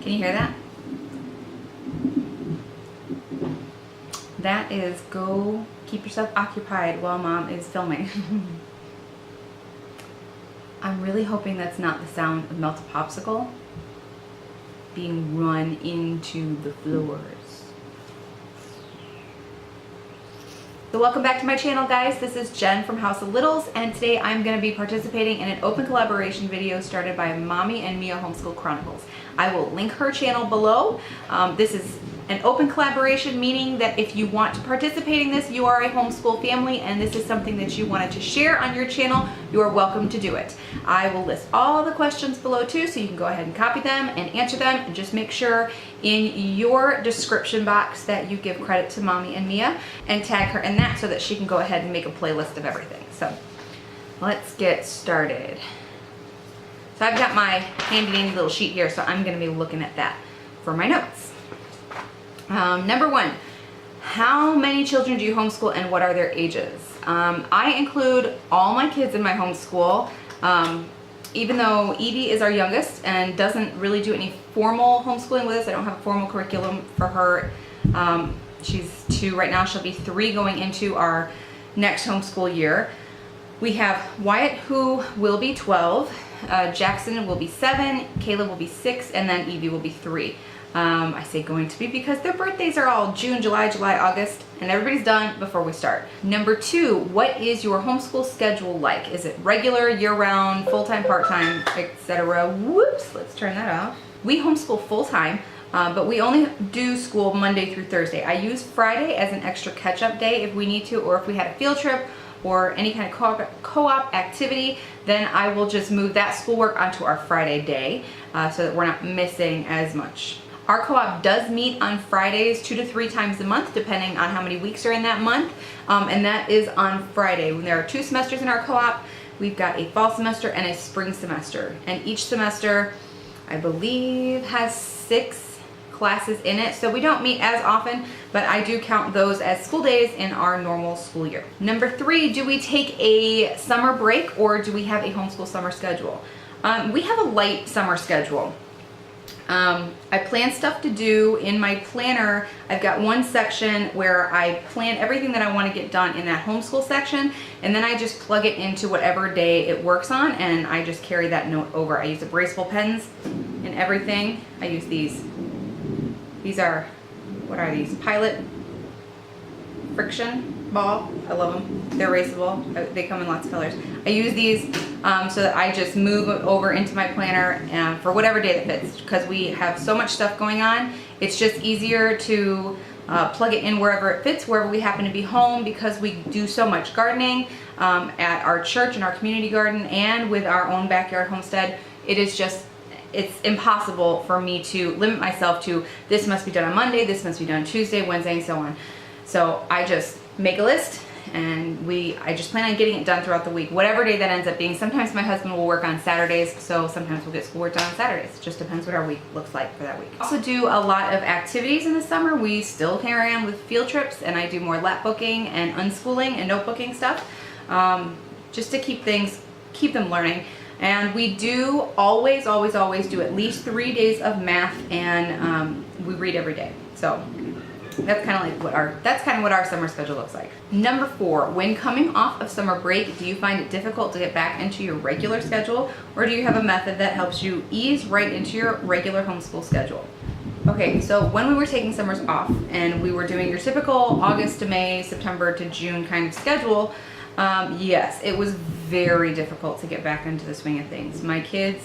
Can you hear that? That is go keep yourself occupied while mom is filming. I'm really hoping that's not the sound of melted popsicle being run into the floors. So welcome back to my channel, guys. This is Jen from House of Littles, and today I'm going to be participating in an open collaboration video started by Mommy Mia Homeschool Chronicles. I will link her channel below. This is an open collaboration, meaning that if you want to participate in this, you are a homeschool family and this is something that you wanted to share on your channel, you are welcome to do it. I will list all the questions below too, so you can go ahead and copy them and answer them, and just make sure in your description box that you give credit to Mommy and Mia and tag her in that so that she can go ahead and make a playlist of everything. So let's get started. So I've got my handy dandy little sheet here, so I'm going to be looking at that for my notes. Number one, how many children do you homeschool and what are their ages? I include all my kids in my homeschool, even though Evie is our youngest and doesn't really do any formal homeschooling with us. I don't have a formal curriculum for her. She's 2 right now. She'll be 3 going into our next homeschool year. We have Wyatt, who will be 12, Jackson will be 7, Caleb will be 6, and then Evie will be 3. I say going to be because their birthdays are all June, July, August, and everybody's done before we start. Number 2, what is your homeschool schedule like? Is it regular, year-round, full-time, part-time, etc.? Whoops, let's turn that off. We homeschool full-time, but we only do school Monday through Thursday. I use Friday as an extra catch-up day if we need to, or if we had a field trip or any kind of co-op activity, then I will just move that schoolwork onto our Friday day so that we're not missing as much. Our co-op does meet on Fridays 2 to 3 times a month, depending on how many weeks are in that month, and that is on Friday. When there are 2 semesters in our co-op, we've got a fall semester and a spring semester, and each semester, I believe, has 6 classes in it, so we don't meet as often, but I do count those as school days in our normal school year. Number 3, do we take a summer break or do we have a homeschool summer schedule? We have a light summer schedule. I plan stuff to do in my planner. I've got one section where I plan everything that I want to get done in that homeschool section, and then I just plug it into whatever day it works on, and I just carry that note over. I use abrasible pens and everything. I use these. These are, what are these? Pilot friction ball. I love them. They're erasable. They come in lots of colors. I use these so that I just move over into my planner for whatever day that fits, because we have so much stuff going on. It's just easier to plug it in wherever it fits, wherever we happen to be home, because we do so much gardening at our church and our community garden and with our own backyard homestead. It's impossible for me to limit myself to this must be done on Monday, this must be done on Tuesday, Wednesday, and so on. So I just make a list, and I just plan on getting it done throughout the week, whatever day that ends up being. Sometimes my husband will work on Saturdays, so sometimes we'll get schoolwork done on Saturdays. It just depends what our week looks like for that week. I also do a lot of activities in the summer. We still carry on with field trips, and I do more lap booking and unschooling and notebooking stuff, just to keep them learning. And we do always do at least 3 days of math, and we read every day. So that's kind of like what our summer schedule looks like. Number 4, when coming off of summer break, do you find it difficult to get back into your regular schedule, or do you have a method that helps you ease right into your regular homeschool schedule? Okay, so when we were taking summers off and we were doing your typical August to May, September to June kind of schedule, yes, it was very difficult to get back into the swing of things. My kids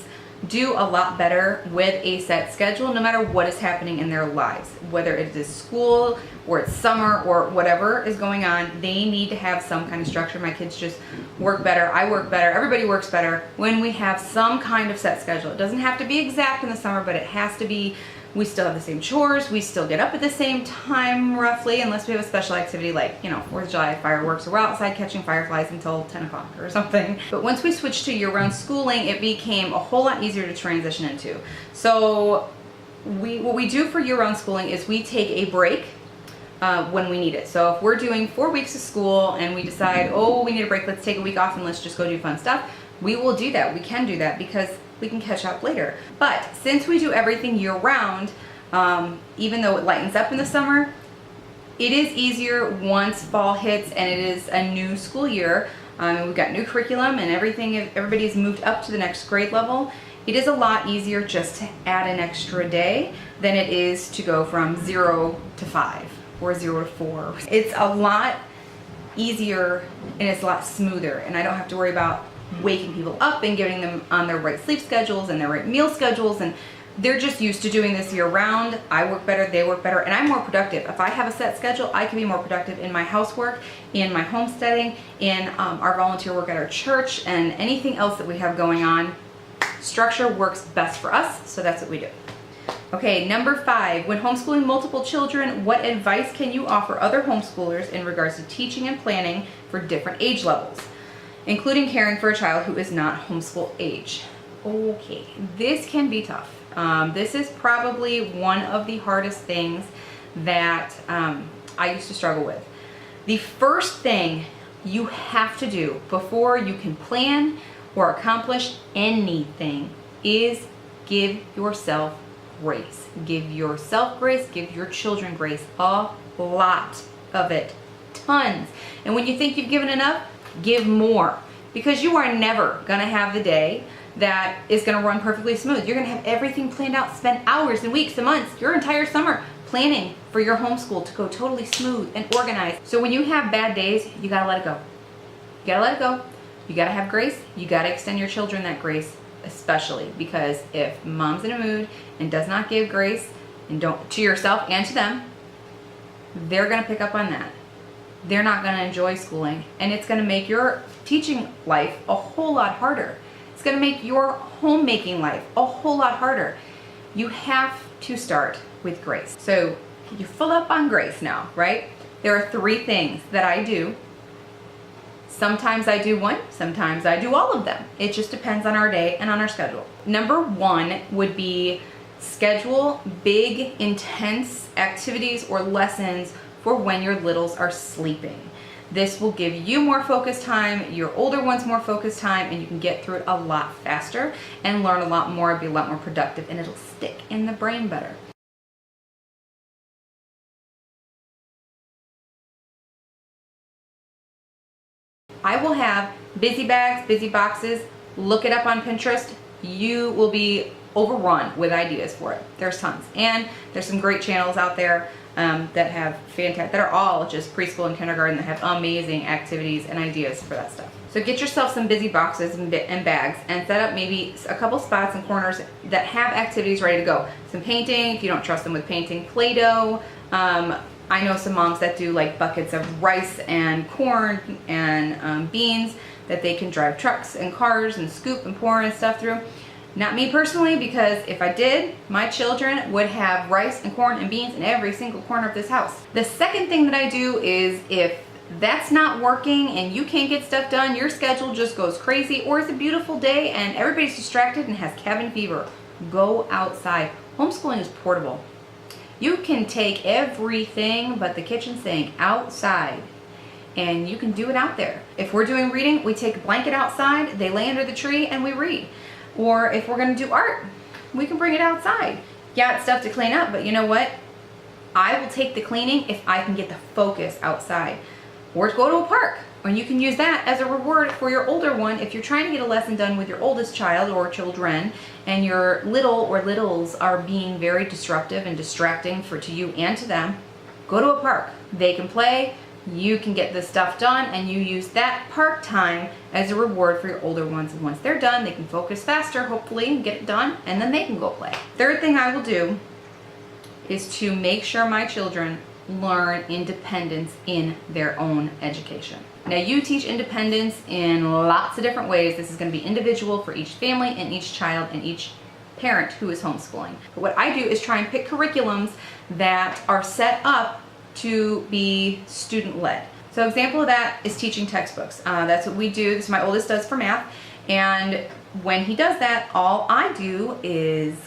do a lot better with a set schedule no matter what is happening in their lives, whether it is school or it's summer or whatever is going on. They need to have some kind of structure. My kids just work better. I work better. Everybody works better when we have some kind of set schedule. It doesn't have to be exact in the summer, but it has to be. We still have the same chores. We still get up at the same time, roughly, unless we have a special activity like, 4th of July fireworks, or we're outside catching fireflies until 10 o'clock or something. But once we switched to year-round schooling, it became a whole lot easier to transition into. So what we do for year-round schooling is we take a break when we need it. So if we're doing 4 weeks of school and we decide, oh, we need a break, let's take a week off and let's just go do fun stuff, we will do that. We can do that because we can catch up later. But since we do everything year round, even though it lightens up in the summer, it is easier once fall hits and it is a new school year. We've got new curriculum and everybody's moved up to the next grade level. It is a lot easier just to add an extra day than it is to go from 0 to 5 or 0 to 4. It's a lot easier and it's a lot smoother, and I don't have to worry about waking people up and getting them on their right sleep schedules and their right meal schedules, and they're just used to doing this year round. I work better, they work better, and I'm more productive. If I have a set schedule, I can be more productive in my housework, in my homesteading, in our volunteer work at our church, and anything else that we have going on. Structure works best for us, so that's what we do. Okay, number 5, when homeschooling multiple children, what advice can you offer other homeschoolers in regards to teaching and planning for different age levels, including caring for a child who is not homeschool age? Okay, this can be tough. This is probably one of the hardest things that I used to struggle with. The first thing you have to do before you can plan or accomplish anything is give yourself grace. Give yourself grace, give your children grace, a lot of it, tons. And when you think you've given enough, give more, because you are never gonna have the day that is gonna run perfectly smooth. You're gonna have everything planned out, spend hours and weeks and months, your entire summer planning for your homeschool to go totally smooth and organized. So when you have bad days, you gotta let it go. You gotta let it go. You gotta have grace. You gotta extend your children that grace, especially because if mom's in a mood and does not give grace, and don't, to yourself and to them, they're gonna pick up on that. They're not gonna enjoy schooling, and it's gonna make your teaching life a whole lot harder. It's gonna make your homemaking life a whole lot harder. You have to start with grace. So you're full up on grace now, right? There are 3 things that I do. Sometimes I do one, sometimes I do all of them. It just depends on our day and on our schedule. Number 1 would be schedule big, intense activities or lessons for when your littles are sleeping. This will give you more focus time, your older ones more focus time, and you can get through it a lot faster and learn a lot more, be a lot more productive, and it'll stick in the brain better. I will have busy bags, busy boxes. Look it up on Pinterest. You will be overrun with ideas for it. There's tons. And there's some great channels out there that have fantastic, that are all just preschool and kindergarten, that have amazing activities and ideas for that stuff. So get yourself some busy boxes and bags and set up maybe a couple spots and corners that have activities ready to go. Some painting, if you don't trust them with painting, Play-Doh. I know some moms that do like buckets of rice and corn and beans that they can drive trucks and cars and scoop and pour and stuff through. Not me personally, because if I did, my children would have rice and corn and beans in every single corner of this house. The second thing that I do is, if that's not working and you can't get stuff done, your schedule just goes crazy, or it's a beautiful day and everybody's distracted and has cabin fever, go outside. Homeschooling is portable. You can take everything but the kitchen sink outside and you can do it out there. If we're doing reading, we take a blanket outside, they lay under the tree and we read. Or if we're gonna do art, we can bring it outside. Yeah, it's stuff to clean up, but you know what? I will take the cleaning if I can get the focus outside. Or go to a park, and you can use that as a reward for your older one. If you're trying to get a lesson done with your oldest child or children, and your little or littles are being very disruptive and distracting to you and to them, go to a park. They can play, you can get this stuff done, and you use that park time as a reward for your older ones. And once they're done, they can focus faster, hopefully, and get it done, and then they can go play. Third thing I will do is to make sure my children learn independence in their own education. Now, you teach independence in lots of different ways. This is going to be individual for each family and each child and each parent who is homeschooling. But what I do is try and pick curriculums that are set up to be student-led. So example of that is teaching textbooks. That's what we do. This is my oldest does for math. And when he does that, all I do is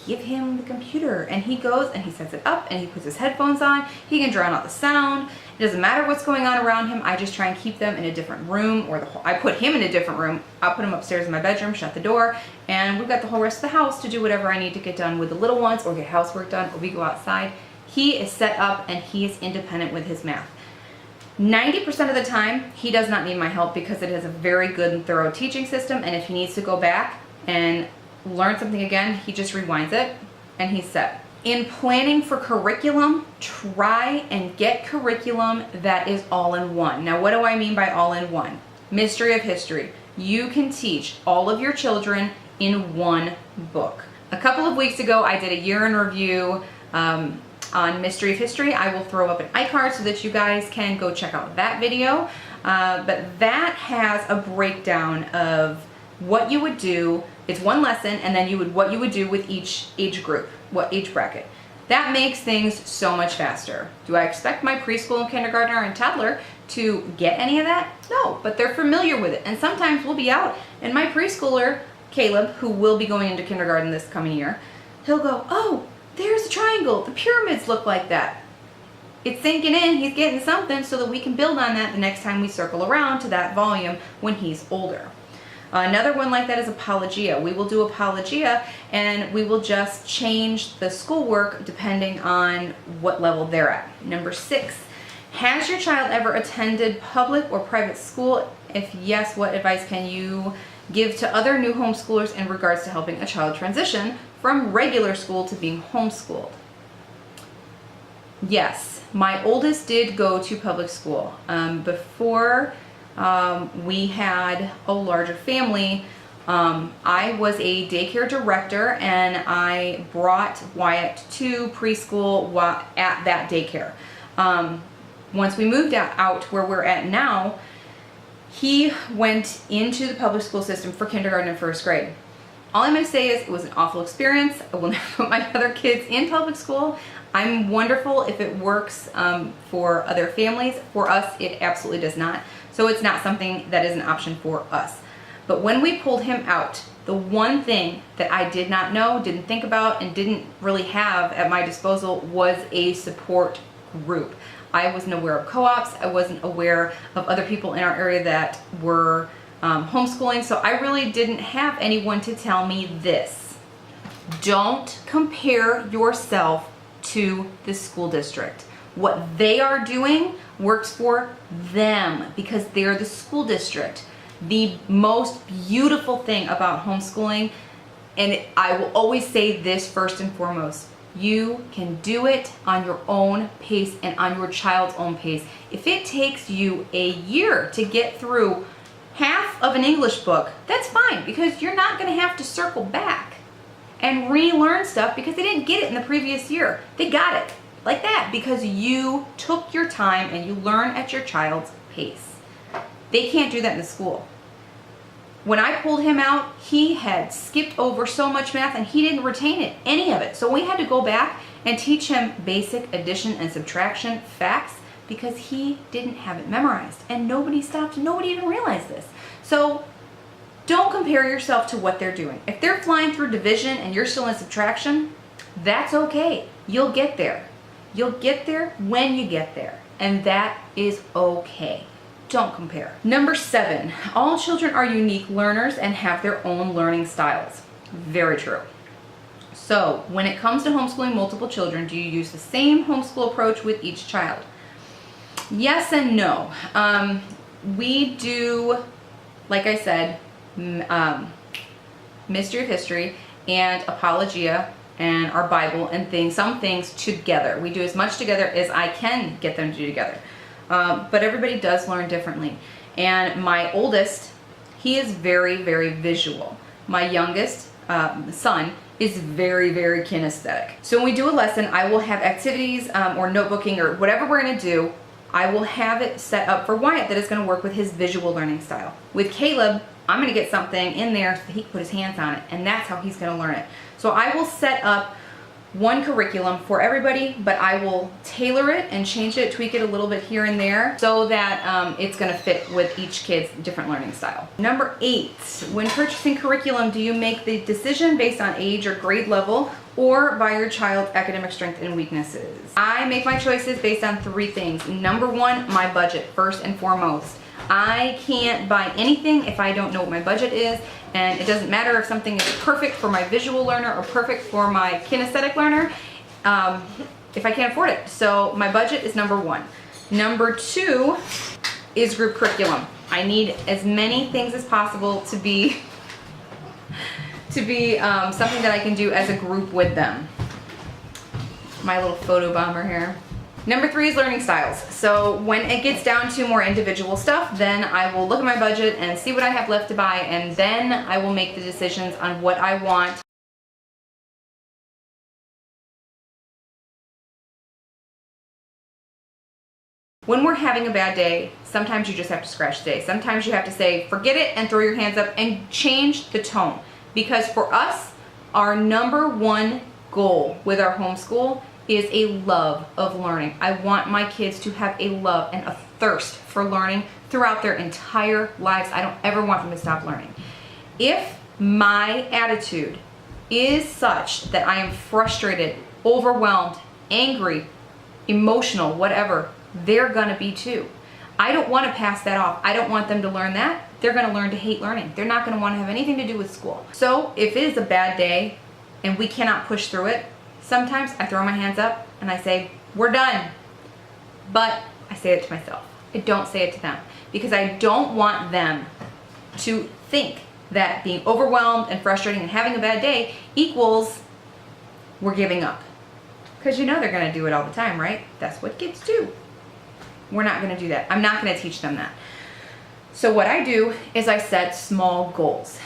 give him the computer, and he goes and he sets it up and he puts his headphones on. He can drown out the sound. It doesn't matter what's going on around him. I just try and keep them in a different room, or I put him in a different room. I'll put him upstairs in my bedroom, shut the door, and we've got the whole rest of the house to do whatever I need to get done with the little ones, or get housework done, or we go outside. He is set up and he is independent with his math. 90% of the time, he does not need my help because it is a very good and thorough teaching system, and if he needs to go back and learn something again, he just rewinds it and he's set. In planning for curriculum, try and get curriculum that is all in one. Now, what do I mean by all in one? Mystery of History. You can teach all of your children in one book. A couple of weeks ago, I did a year in review on Mystery of History. I will throw up an iCard so that you guys can go check out that video. But that has a breakdown of what you would do. It's one lesson, and then what you would do with each age group, what age bracket. That makes things so much faster. Do I expect my preschool and kindergartner and toddler to get any of that? No, but they're familiar with it. And sometimes we'll be out, and my preschooler, Caleb, who will be going into kindergarten this coming year, he'll go, oh, there's a triangle. The pyramids look like that. It's sinking in. He's getting something so that we can build on that the next time we circle around to that volume when he's older. Another one like that is Apologia. We will do Apologia, and we will just change the schoolwork depending on what level they're at. Number 6, has your child ever attended public or private school? If yes, what advice can you give to other new homeschoolers in regards to helping a child transition from regular school to being homeschooled? Yes, my oldest did go to public school. Before we had a larger family, I was a daycare director, and I brought Wyatt to preschool at that daycare. Once we moved out where we're at now, he went into the public school system for kindergarten and first grade. All I'm going to say is it was an awful experience. I will never put my other kids in public school. I'm wonderful if it works for other families. For us, it absolutely does not. So it's not something that is an option for us. But when we pulled him out, the one thing that I did not know, didn't think about, and didn't really have at my disposal was a support group. I wasn't aware of co-ops. I wasn't aware of other people in our area that were homeschooling. So I really didn't have anyone to tell me this. Don't compare yourself to the school district. What they are doing works for them because they're the school district. The most beautiful thing about homeschooling, and I will always say this first and foremost, you can do it on your own pace and on your child's own pace. If it takes you a year to get through half of an English book, that's fine, because you're not going to have to circle back and relearn stuff because they didn't get it in the previous year. They got it like that because you took your time and you learn at your child's pace. They can't do that in the school. When I pulled him out, he had skipped over so much math and he didn't retain it, any of it. So we had to go back and teach him basic addition and subtraction facts because he didn't have it memorized. And nobody stopped, nobody even realized this. So don't compare yourself to what they're doing. If they're flying through division and you're still in subtraction, that's okay. You'll get there. You'll get there when you get there. And that is okay. Don't compare. Number 7, all children are unique learners and have their own learning styles. Very true. So when it comes to homeschooling multiple children, do you use the same homeschool approach with each child? Yes and no. We do, like I said, Mystery of History and Apologia and our Bible and some things together. We do as much together as I can get them to do together. But everybody does learn differently. And my oldest, he is very, very visual. My youngest son is very, very kinesthetic. So when we do a lesson, I will have activities or notebooking or whatever we're going to do. I will have it set up for Wyatt that is going to work with his visual learning style. With Caleb, I'm going to get something in there so that he can put his hands on it, and that's how he's going to learn it. So I will set up one curriculum for everybody, but I will tailor it and change it, tweak it a little bit here and there so that it's going to fit with each kid's different learning style. Number 8, when purchasing curriculum, do you make the decision based on age or grade level or by your child's academic strengths and weaknesses. I make my choices based on 3 things. Number 1, my budget, first and foremost. I can't buy anything if I don't know what my budget is, and it doesn't matter if something is perfect for my visual learner or perfect for my kinesthetic learner, if I can't afford it. So my budget is number 1. Number 2 is group curriculum. I need as many things as possible to be something that I can do as a group with them. My little photo bomber here. Number 3 is learning styles. So when it gets down to more individual stuff, then I will look at my budget and see what I have left to buy, and then I will make the decisions on what I want. When we're having a bad day, sometimes you just have to scratch the day. Sometimes you have to say, forget it, and throw your hands up and change the tone. Because for us, our number 1 goal with our homeschool is a love of learning. I want my kids to have a love and a thirst for learning throughout their entire lives. I don't ever want them to stop learning. If my attitude is such that I am frustrated, overwhelmed, angry, emotional, whatever, they're gonna be too. I don't want to pass that off. I don't want them to learn that. They're going to learn to hate learning. They're not going to want to have anything to do with school. So if it is a bad day and we cannot push through it, sometimes I throw my hands up and I say, we're done. But I say it to myself. I don't say it to them, because I don't want them to think that being overwhelmed and frustrating and having a bad day equals we're giving up. Because you know they're going to do it all the time, right? That's what kids do. We're not going to do that. I'm not going to teach them that. So what I do is I set small goals.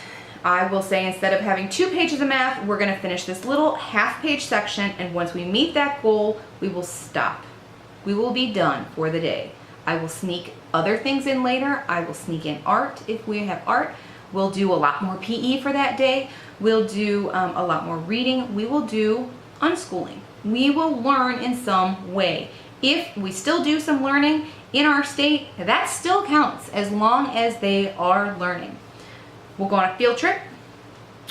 I will say, instead of having 2 pages of math, we're going to finish this little half-page section, and once we meet that goal, we will stop. We will be done for the day. I will sneak other things in later. I will sneak in art if we have art. We'll do a lot more PE for that day. We'll do a lot more reading. We will do unschooling. We will learn in some way. If we still do some learning in our state, that still counts as long as they are learning. We'll go on a field trip,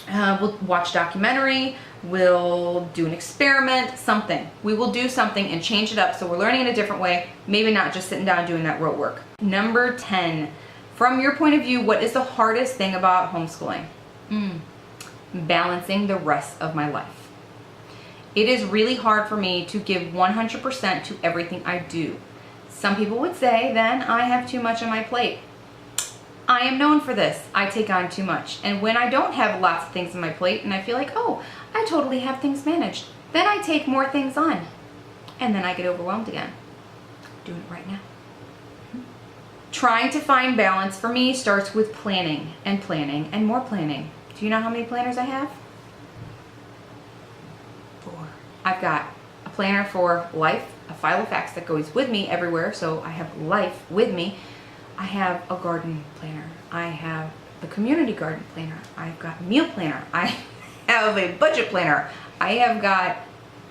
we'll watch documentary, we'll do an experiment, something. We will do something and change it up so we're learning in a different way, maybe not just sitting down doing that rote work. Number 10, from your point of view, what is the hardest thing about homeschooling? Balancing the rest of my life. It is really hard for me to give 100% to everything I do. Some people would say then I have too much on my plate. I am known for this. I take on too much. And when I don't have lots of things on my plate and I feel like, oh, I totally have things managed, then I take more things on. And then I get overwhelmed again. Doing it right now. Trying to find balance for me starts with planning and more planning. Do you know how many planners I have? 4. I've got a planner for life, a file of facts that goes with me everywhere, so I have life with me. I have a garden planner. I have the community garden planner. I've got a meal planner. I have a budget planner. I have got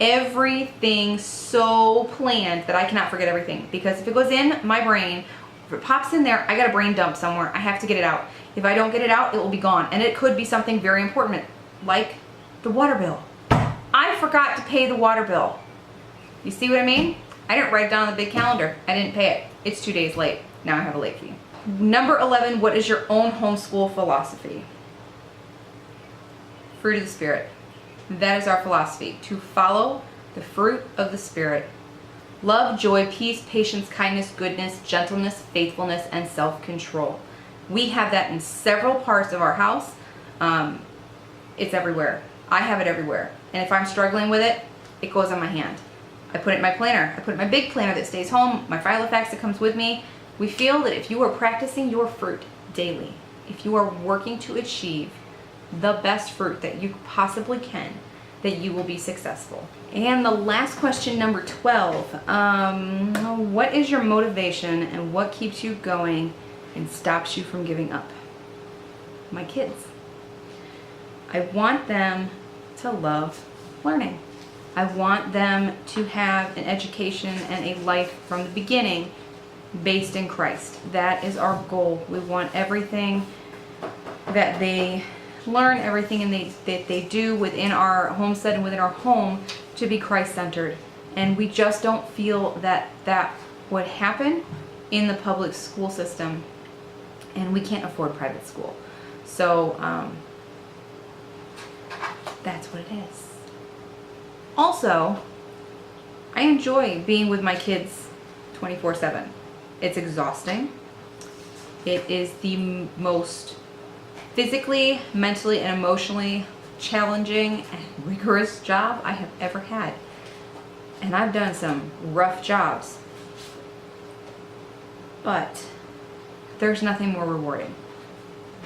everything so planned that I cannot forget everything, because if it goes in my brain, if it pops in there, I got a brain dump somewhere. I have to get it out. If I don't get it out, it will be gone. And it could be something very important, like the water bill. I forgot to pay the water bill. You see what I mean? I didn't write it down on the big calendar. I didn't pay it. It's 2 days late. Now I have a late fee. Number 11, what is your own homeschool philosophy? Fruit of the Spirit. That is our philosophy, to follow the fruit of the Spirit. Love, joy, peace, patience, kindness, goodness, gentleness, faithfulness, and self-control. We have that in several parts of our house. It's everywhere. I have it everywhere. And if I'm struggling with it, it goes on my hand. I put it in my planner. I put it in my big planner that stays home, my file of facts that comes with me. We feel that if you are practicing your fruit daily, if you are working to achieve the best fruit that you possibly can, that you will be successful. And the last question, number 12, what is your motivation and what keeps you going and stops you from giving up? My kids. I want them to love learning. I want them to have an education and a life from the beginning based in Christ. That is our goal. We want everything that they learn everything that they do within our homestead and within our home to be Christ-centered. And we just don't feel that that would happen in the public school system, and we can't afford private school. So that's what it is. Also, I enjoy being with my kids 24/7. It's exhausting. It is the most physically, mentally, and emotionally challenging and rigorous job I have ever had. And I've done some rough jobs. But there's nothing more rewarding.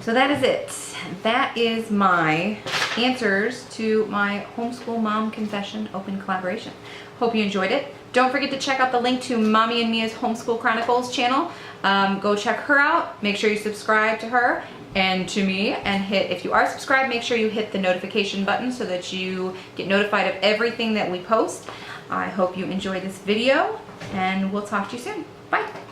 So that is it. That is my answers to my homeschool mom confession open collaboration. Hope you enjoyed it. Don't forget to check out the link to Mommy and Mia's Homeschool Chronicles channel. Go check her out. Make sure you subscribe to her and to me, and if you are subscribed, make sure you hit the notification button so that you get notified of everything that we post. I hope you enjoyed this video, and we'll talk to you soon. Bye.